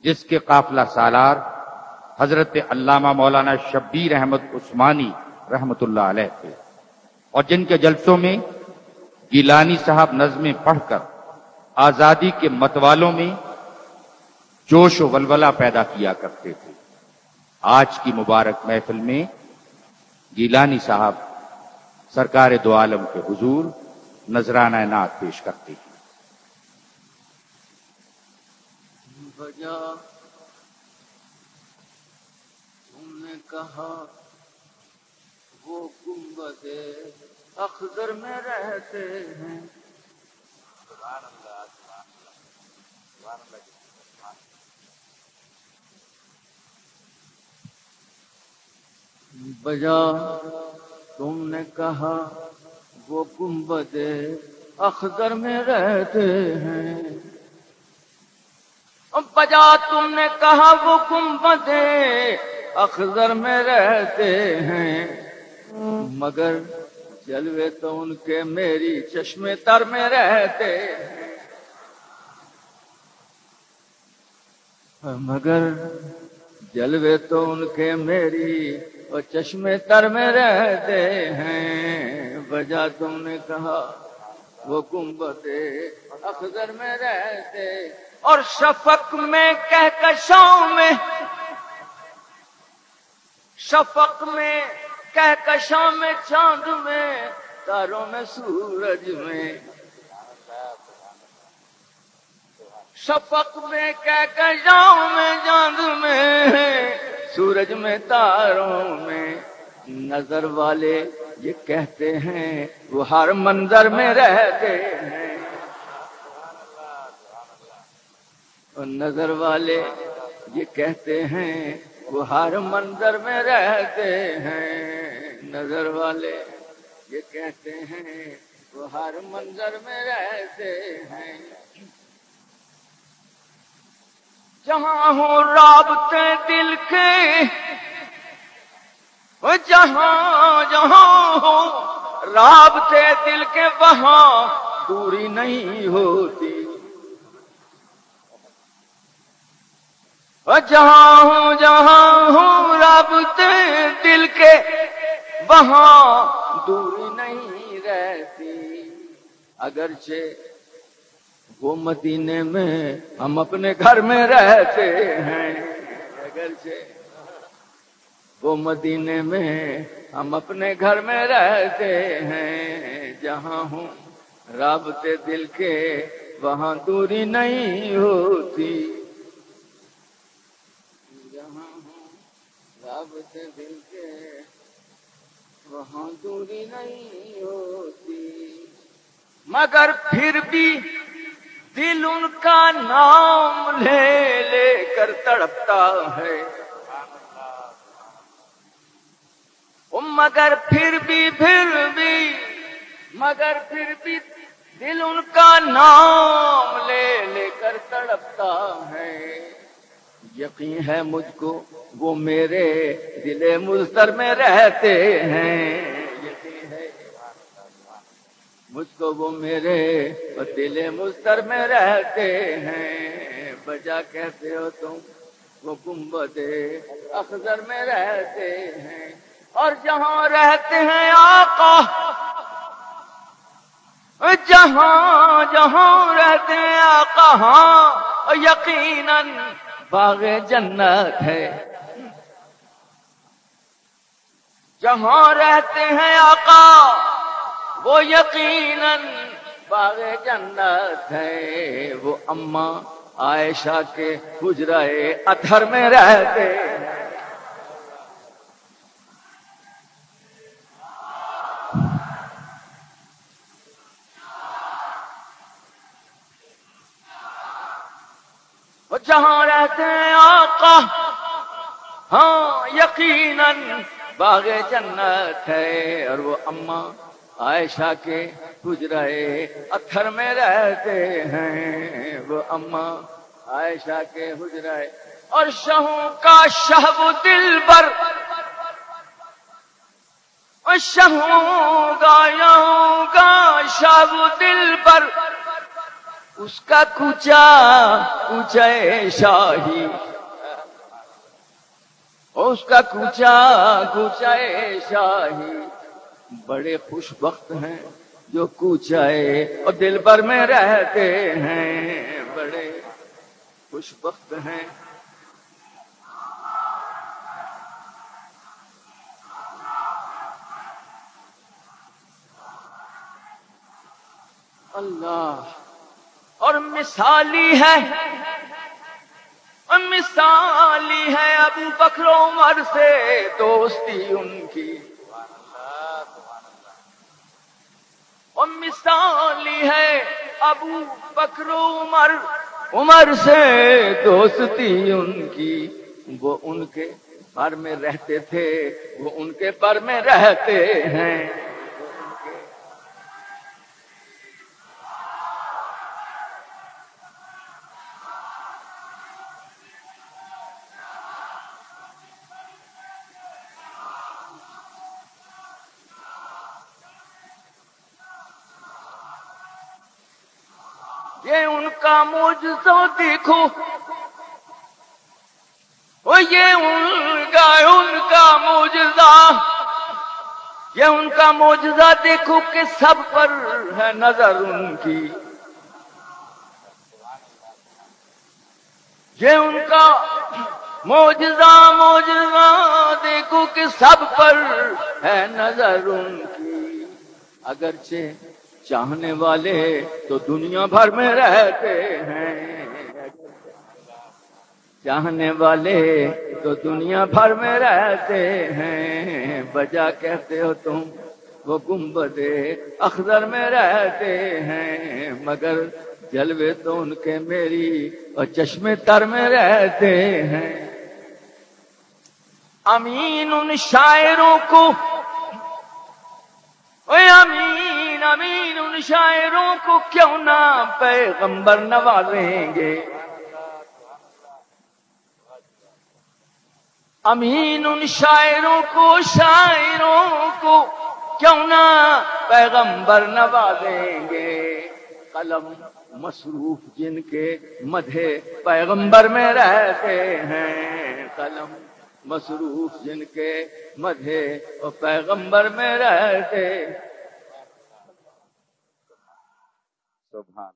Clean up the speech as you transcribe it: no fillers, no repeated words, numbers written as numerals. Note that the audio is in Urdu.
جس کے قافلہ سالار حضرت علامہ مولانا شبیر احمد عثمانی رحمت اللہ علیہ تھے، اور جن کے جلسوں میں گیلانی صاحب نظمیں پڑھ کر آزادی کے متوالوں میں جوش و ولولہ پیدا کیا کرتے تھے۔ آج کی مبارک محفل میں گیلانی صاحب سرکار دو عالم کے حضور نذرانہ نعت پیش کرتے ہیں۔ بجا تم نے کہا وہ گنبد اخضر میں رہتے ہیں، بجا تم نے کہا وہ گنبد اخضر میں رہتے ہیں، بجا تم نے کہا وہ گنبد اخضر میں رہتے ہیں، مگر جلوے تو ان کے میری چشمے تر میں رہتے ہیں، مگر جلوے تو ان کے میری اور چشمے تر میں رہتے ہیں، بجا تم نے کہا وہ گنبد اخضر میں رہتے، اور شفق میں کہکشاؤں میں، شفق میں کہکشاں میں، چاند میں، تاروں میں، سورج میں، شفق میں کہکشاؤں میں، چاند میں، سورج میں، تاروں میں، نظر والے یہ کہتے ہیں وہ ہر منظر میں رہتے ہیں، اور نظر والے یہ کہتے ہیں وہ ہر منظر میں رہتے ہیں، نظر والے یہ کہتے ہیں وہ ہر منظر میں رہتے ہیں، جہاں ہوں رابطے دل کے، وہ جہاں جہاں ہو رابطے دل کے، وہاں دوری نہیں ہوتی، وہ جہاں ہوں رابطے دل کے، وہاں دوری نہیں رہتی، اگرچہ وہ مدینے میں ہم اپنے گھر میں رہتے ہیں، اگرچہ وہ مدینے میں ہم اپنے گھر میں رہتے ہیں، جہاں ہوں رابطے دل کے، وہاں دوری نہیں ہوتی، جہاں ہوں رابطے دل کے، وہاں دوری نہیں ہوتی، مگر پھر بھی دل ان کا نام لے لے کر تڑپتا ہے، مگر پھر بھی دل ان کا نام لے لے کر تڑپتا ہے، یقین ہے مجھ کو وہ میرے دل مضطر میں رہتے ہیں، یقین ہے مجھ کو وہ میرے دل مضطر میں رہتے ہیں، بجا کہتے ہو تم وہ گنبد اخضر میں رہتے ہیں، اور جہاں رہتے ہیں آقا، جہاں جہاں رہتے ہیں آقا، ہاں یقیناً باغ جنت ہے، جہاں رہتے ہیں آقا وہ یقیناً باغ جنت ہے، وہ اماں عائشہ کے حجرہ اطہر میں رہتے ہیں، وہ جہاں رہتے ہیں آقا، ہاں یقیناً باغ جنت ہے، اور وہ اماں عائشہ کے حجرہ اطہر میں رہتے ہیں، وہ اماں عائشہ کے حجرہ، اور شہوں کا شہب دل بر، شہوں گا شہب دل بر، اس کا کوچا کوچہ شاہی، اس کا کوچا کوچہ شاہی، بڑے خوش بخت ہیں جو کوچائے اور دل بھر میں رہتے ہیں، بڑے خوش بخت ہیں۔ اللہ اور مثالی ہے، مثالی ہے ابو بکر و عمر سے دوستی ان کی، اور مثالی ہے ابو بکر و عمر سے دوستی ان کی، وہ ان کے بر میں رہتے تھے، وہ ان کے بر میں رہتے ہیں۔ یہ ان کا معجزہ دیکھو، یہ ان کا معجزہ، یہ ان کا معجزہ دیکھو کہ سب پر ہے نظر ان کی، یہ ان کا معجزہ دیکھو کہ سب پر ہے نظر ان کی، اگرچہ چاہنے والے تو دنیا بھر میں رہتے ہیں، چاہنے والے تو دنیا بھر میں رہتے ہیں، بجا کہتے ہو تم وہ گنبد اخضر میں رہتے ہیں، مگر جلوے تو ان کے میری اور چشمے تر میں رہتے ہیں۔ امین ان شاعروں کو، اے امین امین ان شاعروں کو کیوں نہ پیغمبر نوازیں گے، امین ان شاعروں کو کیوں نہ پیغمبر نوازیں گے، قلم مصروف جن کے مدح پیغمبر میں رہتے ہیں، قلم مصروف جن کے مدح اور پیغمبر میں رہتے۔ سبحان